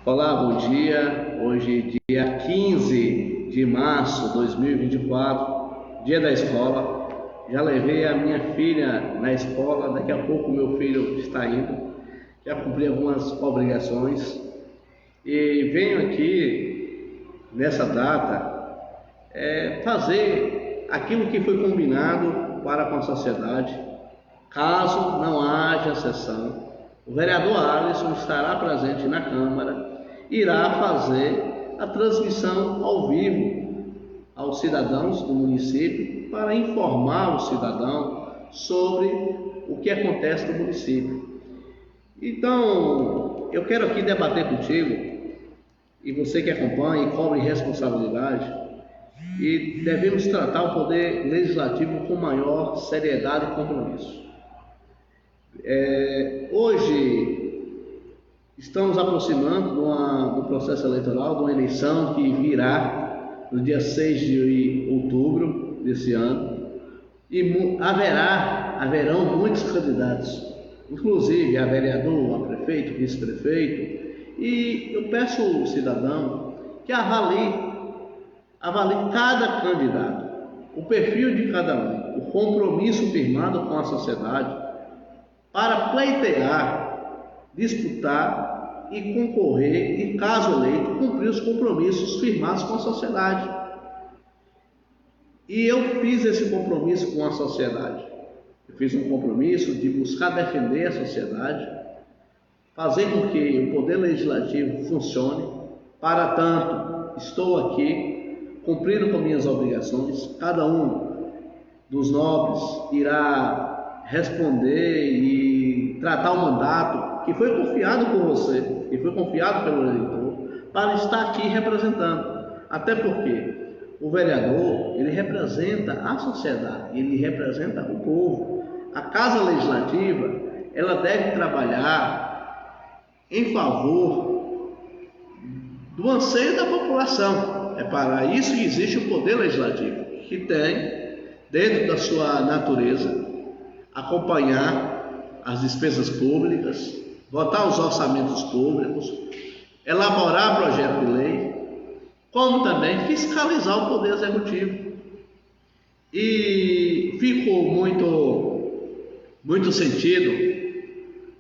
Olá, bom dia. Hoje, dia 15 de março de 2024, dia da escola. Já levei a minha filha na escola, daqui a pouco meu filho está indo. Já cumpri algumas obrigações e venho aqui nessa data fazer aquilo que foi combinado para com a sociedade. Caso não haja sessão, o vereador Alisson estará presente na Câmara, irá fazer a transmissão ao vivo aos cidadãos do município para informar o cidadão sobre o que acontece no município. Então, eu quero aqui debater contigo, e você que acompanha e cobre responsabilidade, e devemos tratar o poder legislativo com maior seriedade e compromisso. Hoje estamos aproximando do processo eleitoral, de uma eleição que virá no dia 6 de outubro desse ano, e haverão muitos candidatos, inclusive a vereador, a prefeito, vice-prefeito, e eu peço ao cidadão que avalie cada candidato, o perfil de cada um, o compromisso firmado com a sociedade, para pleitear, disputar e concorrer e, caso eleito, cumprir os compromissos firmados com a sociedade. E eu fiz esse compromisso com a sociedade. Eu fiz um compromisso de buscar defender a sociedade, fazer com que o poder legislativo funcione. Para tanto, estou aqui cumprindo com minhas obrigações. Cada um dos nobres irá responder e tratar o mandato que foi confiado por você, que foi confiado pelo eleitor, para estar aqui representando. Até porque o vereador, ele representa a sociedade, ele representa o povo. A Casa Legislativa, ela deve trabalhar em favor do anseio da população. É para isso que existe o Poder Legislativo, que tem, dentro da sua natureza, acompanhar as despesas públicas, votar os orçamentos públicos, elaborar projeto de lei, como também fiscalizar o Poder Executivo. E ficou muito sentido,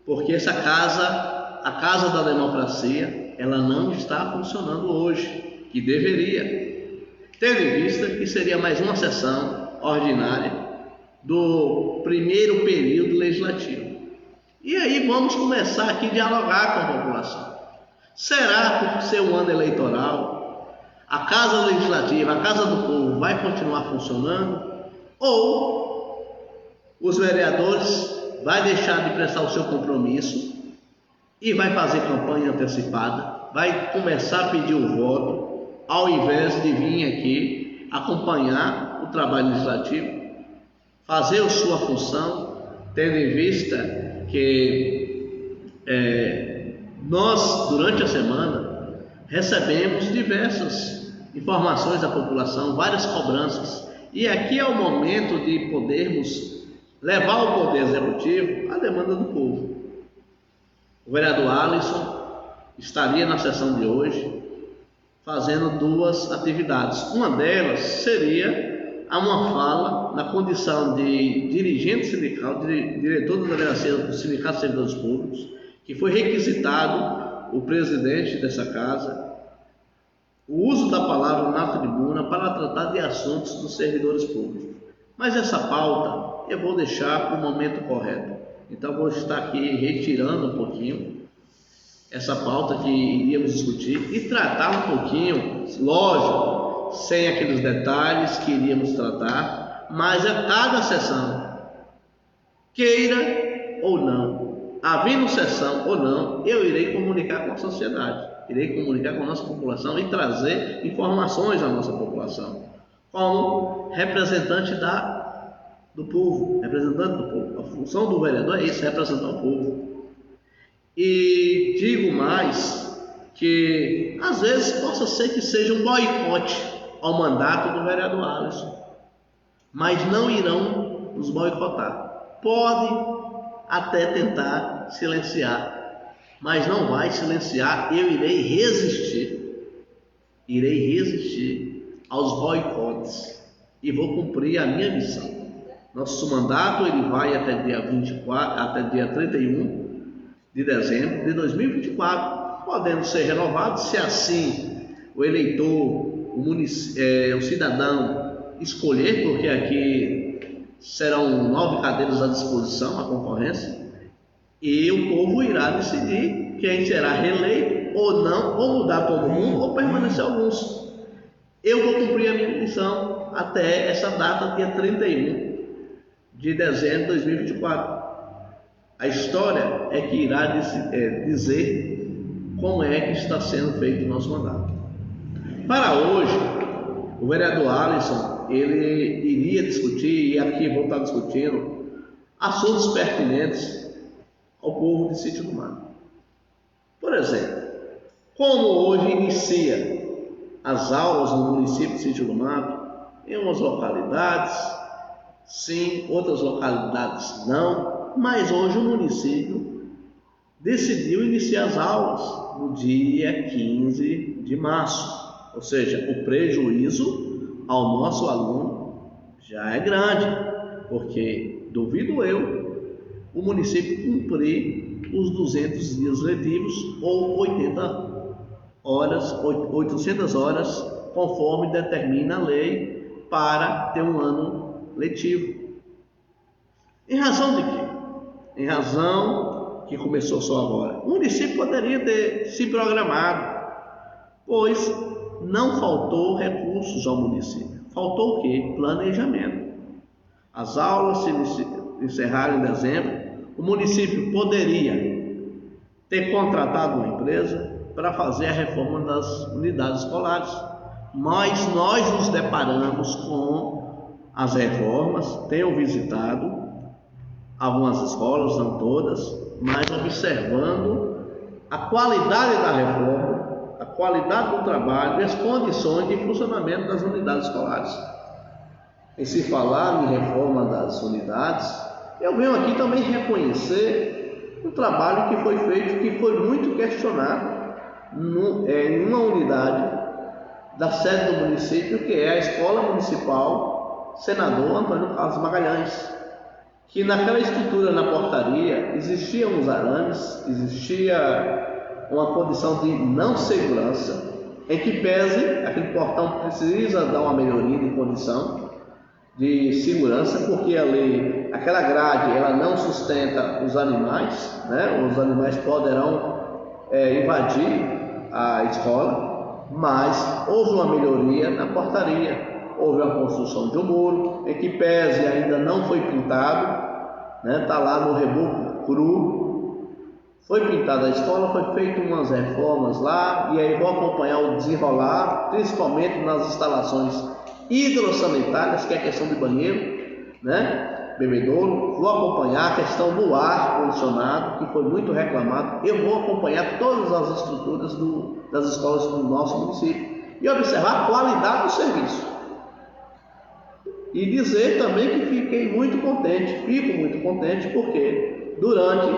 porque essa casa, a Casa da Democracia, ela não está funcionando hoje, que deveria, tendo em vista que seria mais uma sessão ordinária do primeiro período legislativo. E aí vamos começar aqui a dialogar com a população. Será que, por ser um ano eleitoral, a Casa Legislativa, a Casa do Povo, vai continuar funcionando? Ou os vereadores vão deixar de prestar o seu compromisso e vai fazer campanha antecipada, vai começar a pedir o voto, ao invés de vir aqui acompanhar o trabalho legislativo, fazer a sua função, tendo em vista que nós, durante a semana, recebemos diversas informações da população, várias cobranças, e aqui é o momento de podermos levar ao Poder Executivo a demanda do povo. O vereador Alisson estaria na sessão de hoje fazendo duas atividades. Uma delas seria uma fala na condição de dirigente sindical, diretor da delegacia do Sindicato de Servidores Públicos, que foi requisitado o presidente dessa casa, o uso da palavra na tribuna para tratar de assuntos dos servidores públicos. Mas essa pauta eu vou deixar para o momento correto. Então vou estar aqui retirando um pouquinho essa pauta que iríamos discutir e tratar um pouquinho, lógico, sem aqueles detalhes que iríamos tratar, mas a cada sessão, queira ou não, havendo sessão ou não, eu irei comunicar com a sociedade, irei comunicar com a nossa população e trazer informações à nossa população, como representante do povo, representante do povo. A função do vereador é isso, representar o povo. E digo mais que às vezes possa ser que seja um boicote ao mandato do vereador Alisson, mas não irão nos boicotar. Pode até tentar silenciar, mas não vai silenciar. Eu irei resistir aos boicotes e vou cumprir a minha missão. Nosso mandato ele vai até dia 24, até dia 31 de dezembro de 2024, podendo ser renovado se assim o eleitor, o cidadão escolher, porque aqui serão 9 cadeiras à disposição, a concorrência, e o povo irá decidir quem será reeleito ou não, ou mudar todo mundo, ou permanecer alguns. Eu vou cumprir a minha missão até essa data, dia 31 de dezembro de 2024. A história é que irá dizer como é que está sendo feito o nosso mandato. Para hoje, o vereador Alisson, ele iria discutir, e aqui vou estar discutindo, assuntos pertinentes ao povo de Sítio do Mato. Por exemplo, como hoje inicia as aulas no município de Sítio do Mato, em umas localidades, sim, outras localidades não, mas hoje o município decidiu iniciar as aulas no dia 15 de março, ou seja, o prejuízo ao nosso aluno já é grande, porque, duvido eu, o município cumprir os 200 dias letivos ou 800 horas, conforme determina a lei, para ter um ano letivo. Em razão de quê? Em razão que começou só agora. O município poderia ter se programado, pois não faltou recursos ao município. Faltou o quê? Planejamento. As aulas se encerraram em dezembro. O município poderia ter contratado uma empresa para fazer a reforma das unidades escolares, mas nós nos deparamos com as reformas. Tenho visitado algumas escolas, não todas, mas observando a qualidade da reforma, a qualidade do trabalho e as condições de funcionamento das unidades escolares. E se falar em reforma das unidades, eu venho aqui também reconhecer um trabalho que foi feito, que foi muito questionado em uma unidade da sede do município, que é a Escola Municipal Senador Antônio Carlos Magalhães, que naquela estrutura, na portaria, existiam uns arames, existia uma condição de não segurança, em que pese aquele portão precisa dar uma melhoria de condição de segurança, porque ali, aquela grade, ela não sustenta os animais, né? Os animais poderão invadir a escola, mas houve uma melhoria na portaria. Houve a construção de um muro, em que pese ainda não foi pintado, está lá no reboco cru, foi pintada a escola, foi feito umas reformas lá, e aí vou acompanhar o desenrolar, principalmente nas instalações hidrossanitárias, que é a questão de banheiro, bebedouro. Vou acompanhar a questão do ar condicionado, que foi muito reclamado. Eu vou acompanhar todas as estruturas das escolas do nosso município e observar a qualidade do serviço. E dizer também que fico muito contente, porque durante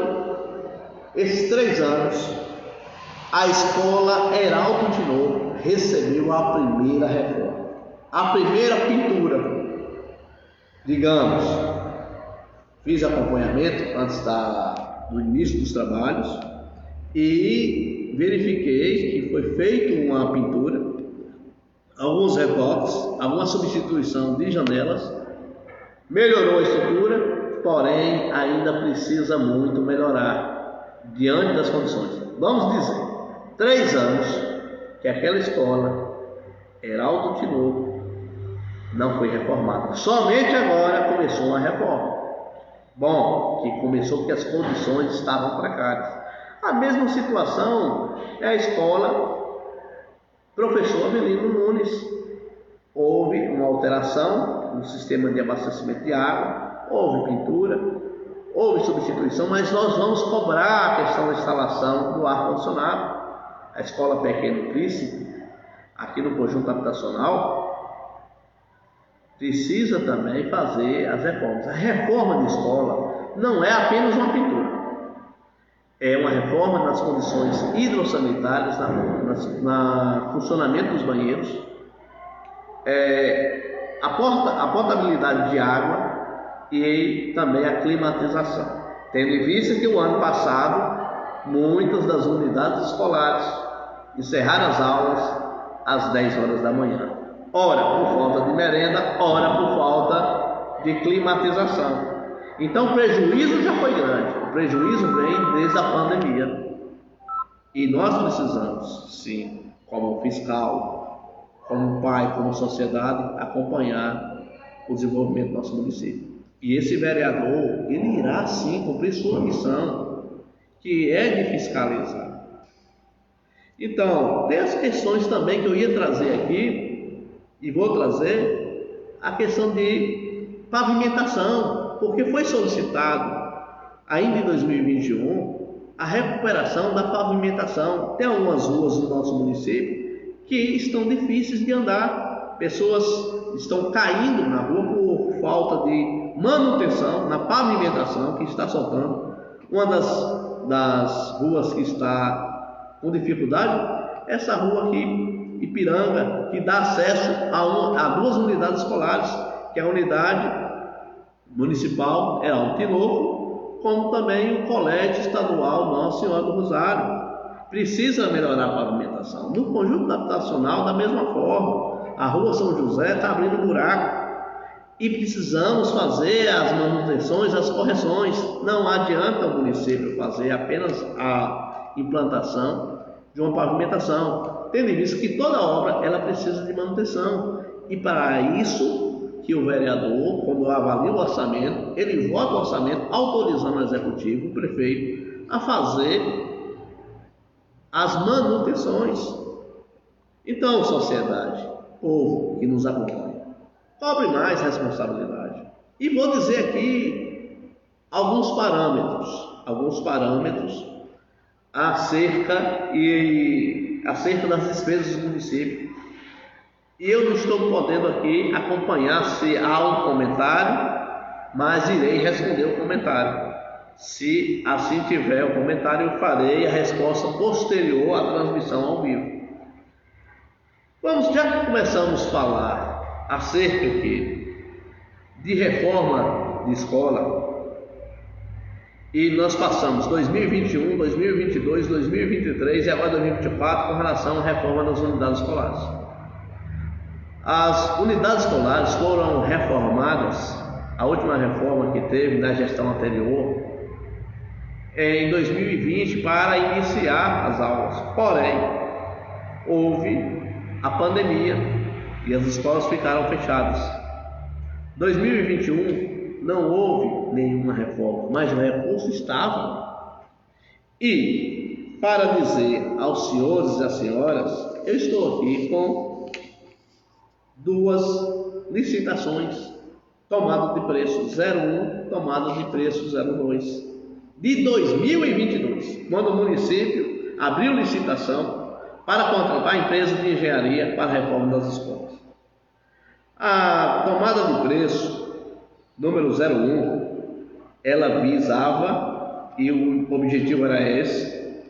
esses 3 anos, a escola Heraldo de Novo recebeu a primeira reforma, a primeira pintura. Digamos, fiz acompanhamento antes do início dos trabalhos e verifiquei que foi feita uma pintura, alguns retoques, alguma substituição de janelas, melhorou a estrutura, porém ainda precisa muito melhorar diante das condições. Vamos dizer, 3 anos que aquela escola Heraldo de Novo não foi reformada. Somente agora começou uma reforma. Bom, que começou porque as condições estavam precárias. A mesma situação é a escola Professor Avelino Nunes. Houve uma alteração no sistema de abastecimento de água, houve pintura, houve substituição, mas nós vamos cobrar a questão da instalação do ar-condicionado. A escola Pequeno Príncipe, aqui no conjunto habitacional, precisa também fazer as reformas. A reforma de escola não é apenas uma pintura. É uma reforma nas condições hidrossanitárias, na funcionamento dos banheiros, a potabilidade de água e também a climatização. Tendo em vista que o ano passado, muitas das unidades escolares encerraram as aulas às 10 horas da manhã. Ora por falta de merenda, ora por falta de climatização. Então o prejuízo já foi grande. O prejuízo vem desde a pandemia. E nós precisamos, sim, como fiscal, como pai, como sociedade, acompanhar o desenvolvimento do nosso município. E esse vereador, ele irá sim cumprir sua missão, que é de fiscalizar. Então, tem as questões também que eu ia trazer aqui, e vou trazer, a questão de pavimentação, porque foi solicitado, ainda em 2021, a recuperação da pavimentação. Tem algumas ruas no nosso município que estão difíceis de andar, pessoas estão caindo na rua por falta de manutenção na pavimentação que está soltando. Uma das ruas que está com dificuldade, essa rua aqui, Ipiranga, que dá acesso a duas unidades escolares, que é a unidade municipal Heraldo Tinoco, como também o colégio estadual Nossa Senhora do Rosário. Precisa melhorar a pavimentação. No conjunto habitacional, da mesma forma, a rua São José está abrindo buraco e precisamos fazer as manutenções, as correções. Não adianta o município fazer apenas a implantação de uma pavimentação, tendo em vista que toda obra ela precisa de manutenção. E para isso que o vereador, quando avalia o orçamento, ele vota o orçamento autorizando o executivo, o prefeito, a fazer as manutenções. Então, sociedade, povo que nos acompanha, cobre mais responsabilidade. E vou dizer aqui alguns parâmetros acerca das despesas do município. E eu não estou podendo aqui acompanhar se há um comentário, mas irei responder o comentário. Se assim tiver o comentário, eu farei a resposta posterior à transmissão ao vivo. Já que começamos a falar acerca de reforma de escola, e nós passamos 2021, 2022, 2023 e agora 2024 com relação à reforma das unidades escolares. As unidades escolares foram reformadas, a última reforma que teve na gestão anterior, em 2020 para iniciar as aulas. Porém, houve a pandemia e as escolas ficaram fechadas. 2021 não houve nenhuma reforma, mas o recurso estava. E, para dizer aos senhores e às senhoras, eu estou aqui com duas licitações, tomada de preço 01, tomada de preço 02, de 2022, quando o município abriu licitação para contratar a empresa de engenharia para a reforma das escolas. A tomada de preço número 01, ela visava, e o objetivo era esse,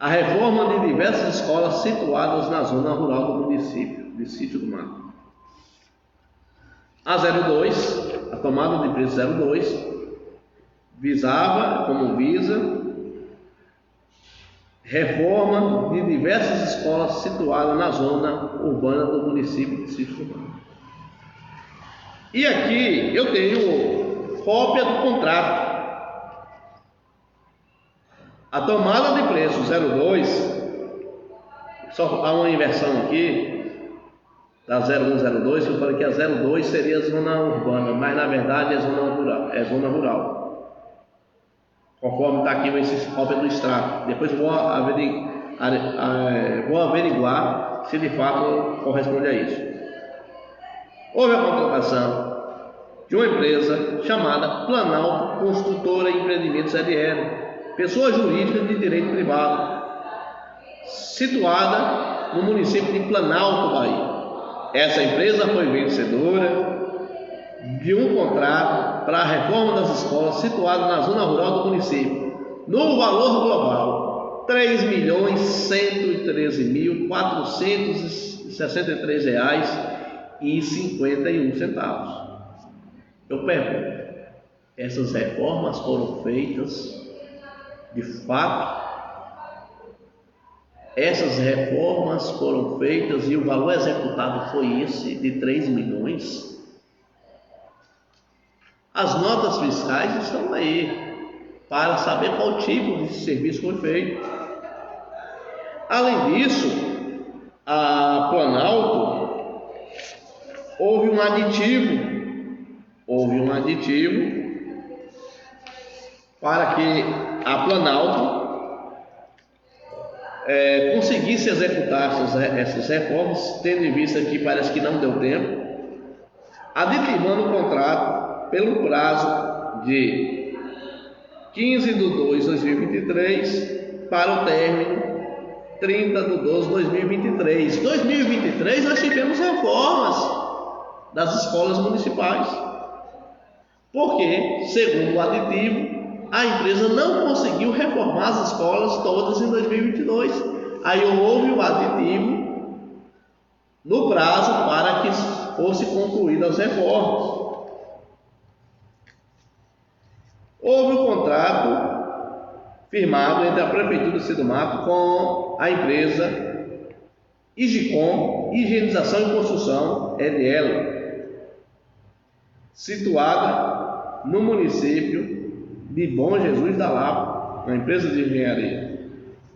a reforma de diversas escolas situadas na zona rural do município, de Sítio do Mato. A 02, a tomada de preço 02, visava, como visa, reforma de diversas escolas situadas na zona urbana do município de Sítio do Mato. E aqui eu tenho cópia do contrato. A tomada de preço 02, só há uma inversão aqui, da 0102, eu falei que a 02 seria a zona urbana, mas na verdade é zona rural. Conforme está aqui esse cópia do extrato. Depois vou averiguar se de fato corresponde a isso. Houve a contratação de uma empresa chamada Planalto Construtora e Empreendimentos LL, pessoa jurídica de direito privado, situada no município de Planalto, Bahia. Essa empresa foi vencedora de um contrato para a reforma das escolas situadas na zona rural do município. No valor global, R$ 3.113.463,51. Eu pergunto, essas reformas foram feitas de fato? Essas reformas foram feitas e o valor executado foi esse, de 3 milhões? As notas fiscais estão aí para saber qual tipo de serviço foi feito. Além disso, a Planalto houve um aditivo para que a Planalto conseguisse executar essas reformas, tendo em vista que parece que não deu tempo, aditivando o contrato pelo prazo de 15/2/2023 para o término 30/12/2023. 2023 nós tivemos reformas das escolas municipais, porque, segundo o aditivo, a empresa não conseguiu reformar as escolas todas em 2022. Aí houve o aditivo no prazo para que fosse concluídas as reformas. Houve um contrato firmado entre a Prefeitura de Cidro Mato com a empresa Igicom, Higienização e Construção, EDL, situada no município de Bom Jesus da Lapa, uma empresa de engenharia.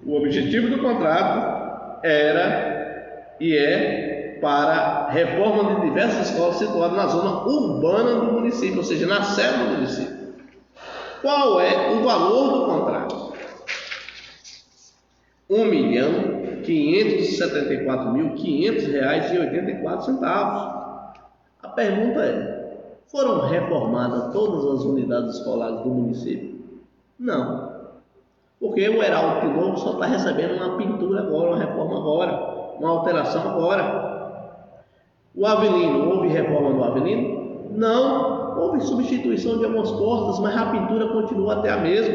O objetivo do contrato era e é para a reforma de diversas escolas situadas na zona urbana do município, ou seja, na sede do município. Qual é o valor do contrato? R$ 1.574.500,84. A pergunta é: foram reformadas todas as unidades escolares do município? Não, porque o Heraldo Pinoco só está recebendo uma pintura agora, uma reforma agora, uma alteração agora. O Avelino, houve reforma no Avelino? Não, houve substituição de algumas portas, mas a pintura continua até a mesma,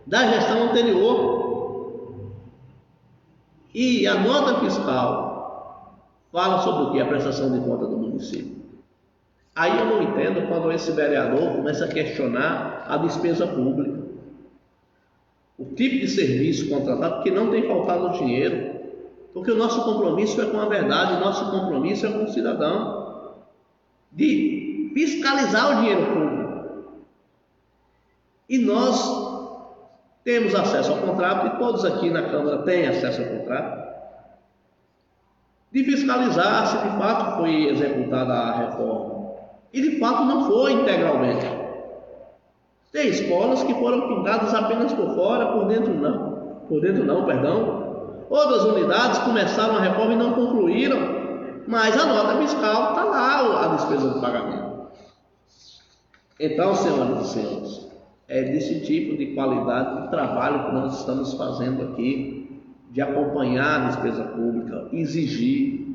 da gestão anterior. E a nota fiscal fala sobre o que? A prestação de conta do município. Aí eu não entendo quando esse vereador começa a questionar a despesa pública, o tipo de serviço contratado, porque não tem faltado dinheiro, porque o nosso compromisso é com a verdade, o nosso compromisso é com o cidadão, de fiscalizar o dinheiro público. E nós temos acesso ao contrato, e todos aqui na Câmara têm acesso ao contrato, de fiscalizar se de fato foi executada a reforma. E de fato não foi integralmente. Tem escolas que foram pintadas apenas por fora, por dentro não. Outras unidades começaram a reforma e não concluíram, mas a nota fiscal está lá, a despesa do pagamento. Então, senhoras e senhores, é desse tipo de qualidade de trabalho que nós estamos fazendo aqui, de acompanhar a despesa pública, exigir.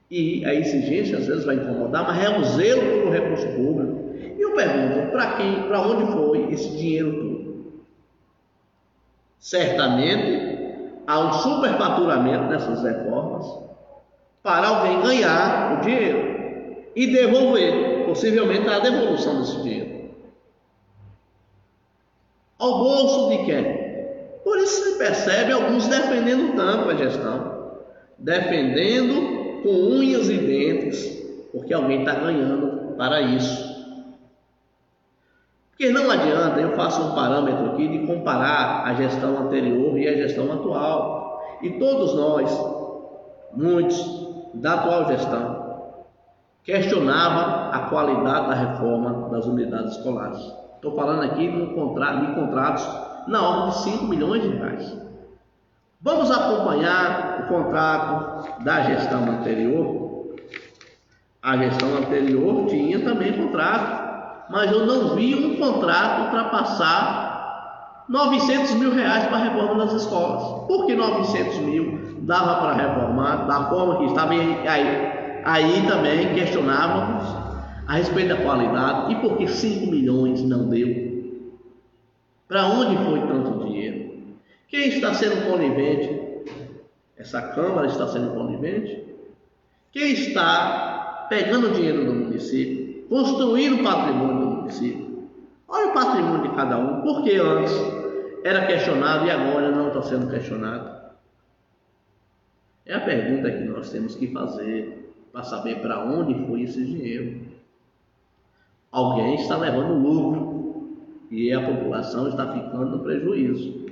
E a exigência às vezes vai incomodar, mas é o zelo pelo recurso público. E eu pergunto, para quem, para onde foi esse dinheiro todo? Certamente há um superfaturamento nessas reformas para alguém ganhar o dinheiro e devolver, possivelmente a devolução desse dinheiro ao bolso de quem? Por isso se percebe alguns defendendo tanto a gestão, defendendo com unhas e dentes, porque alguém está ganhando para isso. Porque não adianta, eu faço um parâmetro aqui de comparar a gestão anterior e a gestão atual. E todos nós, muitos da atual gestão, questionavam a qualidade da reforma das unidades escolares. Estou falando aqui de contratos na ordem de 5 milhões de reais. Vamos acompanhar o contrato da gestão anterior. A gestão anterior tinha também contrato, mas eu não vi um contrato ultrapassar R$900 mil para a reforma das escolas. Por que 900 mil dava para reformar da forma que estava? Aí também questionávamos a respeito da qualidade e por que 5 milhões não deu. Para onde foi tanto dinheiro? Quem está sendo conivente? Essa Câmara está sendo conivente? Quem está pegando dinheiro do município, construindo o patrimônio do município? Olha o patrimônio de cada um, porque antes era questionado e agora não está sendo questionado. É a pergunta que nós temos que fazer para saber para onde foi esse dinheiro. Alguém está levando lucro e a população está ficando no prejuízo,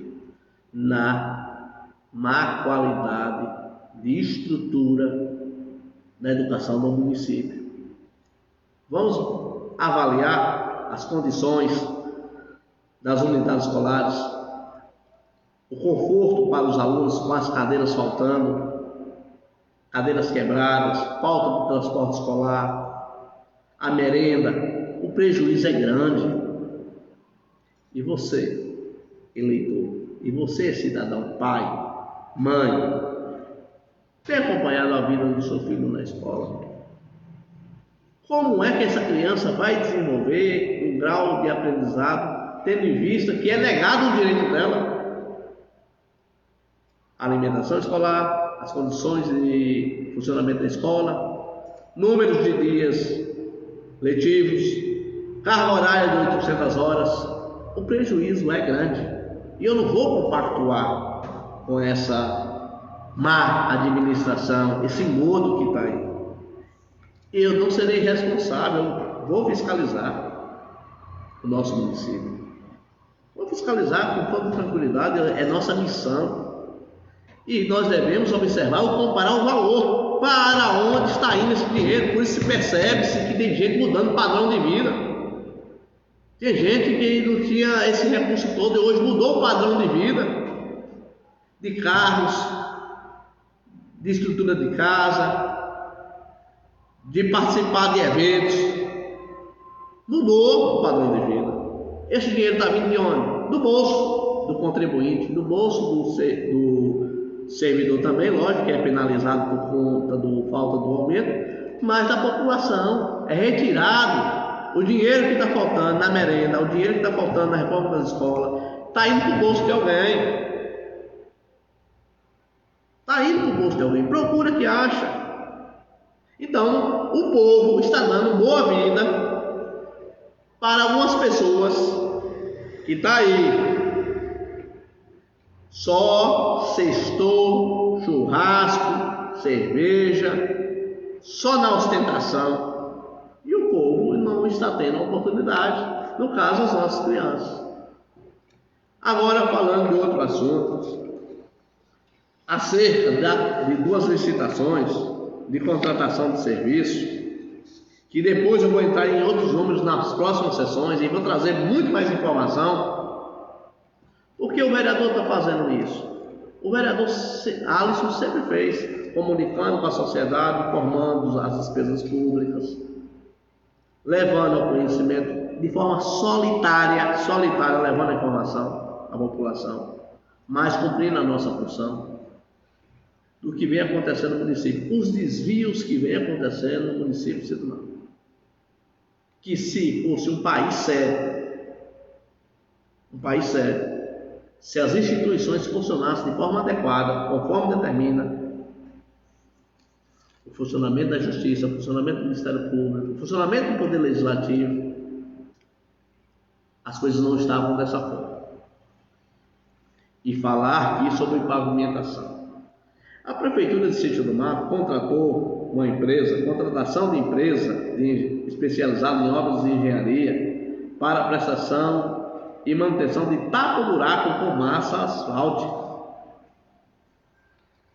na má qualidade de estrutura da educação do município. Vamos avaliar as condições das unidades escolares, o conforto para os alunos com as cadeiras faltando, cadeiras quebradas, falta de transporte escolar, a merenda. O prejuízo é grande. E você, eleitor, e você, cidadão, pai, mãe, tem acompanhado a vida do seu filho na escola? Como é que essa criança vai desenvolver um grau de aprendizado, tendo em vista que é negado o direito dela? A alimentação escolar, as condições de funcionamento da escola, números de dias letivos, carga horária de 800 horas, o prejuízo é grande. E eu não vou compactuar com essa má administração, esse engodo que está aí. Eu não serei responsável, vou fiscalizar o nosso município. Vou fiscalizar com toda tranquilidade, é nossa missão. E nós devemos observar ou comparar o valor, para onde está indo esse dinheiro. Por isso percebe-se que tem gente mudando o padrão de vida. Tem gente que não tinha esse recurso todo e hoje mudou o padrão de vida, de carros, de estrutura de casa, de participar de eventos. Mudou o padrão de vida. Esse dinheiro está vindo de onde? Do bolso do contribuinte, do bolso do servidor também, lógico que é penalizado por conta da falta do aumento, mas da população. É retirado o dinheiro que está faltando na merenda, o dinheiro que está faltando na reforma das escolas, está indo para o bolso de alguém. Está indo para o bolso de alguém. Procura que acha. Então, o povo está dando boa vida para algumas pessoas que está aí só sextou, churrasco, cerveja, só na ostentação, e o povo não está tendo oportunidade, no caso as nossas crianças. Agora falando de outro assunto, acerca de duas licitações de contratação de serviço, que depois eu vou entrar em outros números nas próximas sessões e vou trazer muito mais informação. Por que o vereador está fazendo isso? O vereador Alisson sempre fez, comunicando com a sociedade, informando as despesas públicas, levando ao conhecimento de forma solitária, levando a informação à população, mas cumprindo a nossa função do que vem acontecendo no município, os desvios que vem acontecendo no município de Sinto Mato. Que se fosse um país sério, se as instituições funcionassem de forma adequada, conforme determina o funcionamento da Justiça, o funcionamento do Ministério Público, o funcionamento do Poder Legislativo, as coisas não estavam dessa forma. E falar aqui sobre pavimentação. A Prefeitura de Sítio do Mato contratou uma empresa, contratação de empresa especializada em obras de engenharia para a prestação e manutenção de tapa-buraco com massa asfáltica.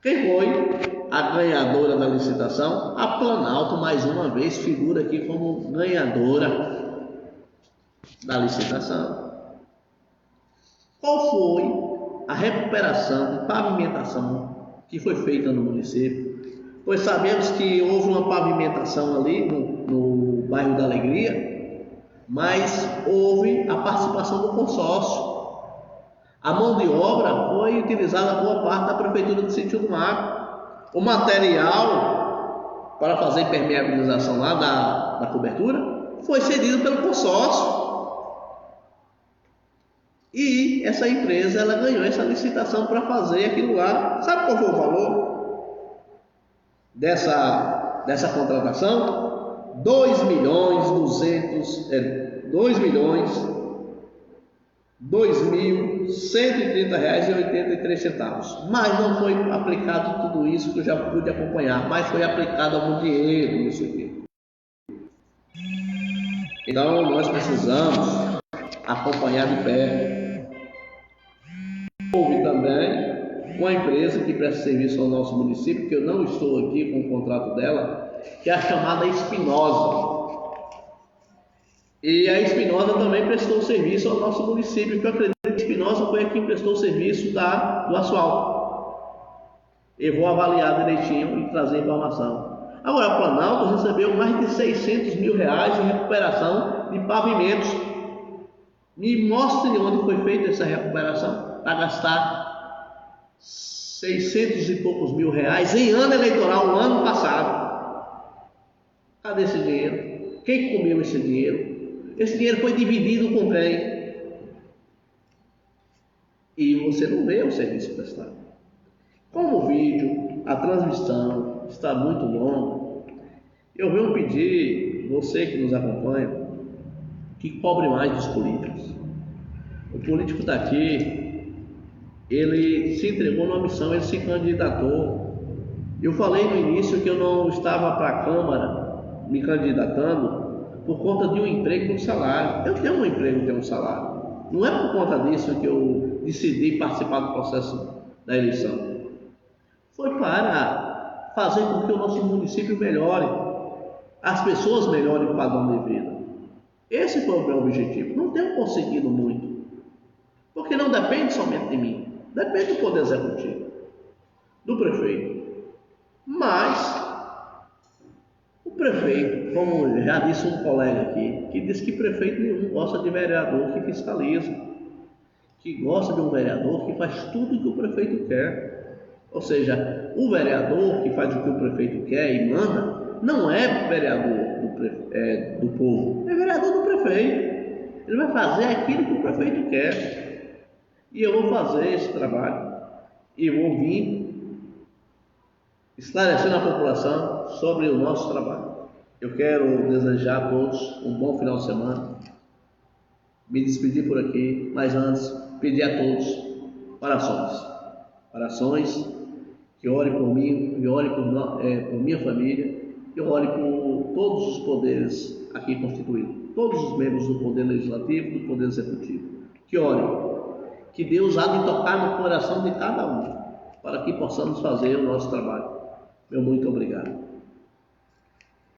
Quem foi a ganhadora da licitação? A Planalto, mais uma vez, figura aqui como ganhadora da licitação. Qual foi a recuperação de pavimentação que foi feita no município? Pois sabemos que houve uma pavimentação ali no bairro da Alegria, mas houve a participação do consórcio. A mão de obra foi utilizada boa parte da Prefeitura de Sítio do Mato. O material para fazer impermeabilização lá da cobertura foi cedido pelo consórcio. E essa empresa ela ganhou essa licitação para fazer aquilo lá. Sabe qual foi o valor dessa contratação? 2.2.130,83 reais, mas não foi aplicado tudo isso que eu já pude acompanhar, mas foi aplicado algum dinheiro nisso aqui. Então nós precisamos acompanhar de perto. Houve também uma empresa que presta serviço ao nosso município, que eu não estou aqui com o contrato dela, que é a chamada Espinosa. E a Espinosa também prestou serviço ao nosso município, que eu acredito que a Espinosa foi a quem prestou serviço do asfalto. Eu vou avaliar direitinho e trazer informação. Agora, o Planalto recebeu mais de 600 mil reais em recuperação de pavimentos. Me mostre onde foi feita essa recuperação para gastar 600 e poucos mil reais em ano eleitoral, no ano passado. Cadê esse dinheiro? Quem comeu esse dinheiro? Esse dinheiro foi dividido com quem? E você não vê o serviço prestado. Como o vídeo, a transmissão está muito longa, eu venho pedir, você que nos acompanha, que cobre mais dos políticos. O político está aqui, ele se entregou numa missão, ele se candidatou. Eu falei no início que eu não estava para a Câmara me candidatando por conta de um emprego e um salário. Eu tenho um emprego e tenho um salário. Não é por conta disso que eu decidi participar do processo da eleição. Foi para fazer com que o nosso município melhore, as pessoas melhorem o padrão de vida. Esse foi o meu objetivo. Não tenho conseguido muito, porque não depende somente de mim, depende do Poder Executivo, do prefeito. Mas o prefeito, como já disse um colega aqui, que diz que prefeito nenhum gosta de vereador que fiscaliza, que gosta de um vereador que faz tudo o que o prefeito quer. Ou seja, o vereador que faz o que o prefeito quer e manda, não é vereador do povo, é vereador do prefeito. Ele vai fazer aquilo que o prefeito quer. E eu vou fazer esse trabalho. E vou vir esclarecendo a população sobre o nosso trabalho. Eu quero desejar a todos um bom final de semana. Me despedir por aqui, mas antes, pedir a todos orações. Orações, que ore por mim, que ore por minha família, que ore por todos os poderes aqui constituídos, todos os membros do Poder Legislativo e do Poder Executivo. Que ore, que Deus há de tocar no coração de cada um, para que possamos fazer o nosso trabalho. Meu muito obrigado.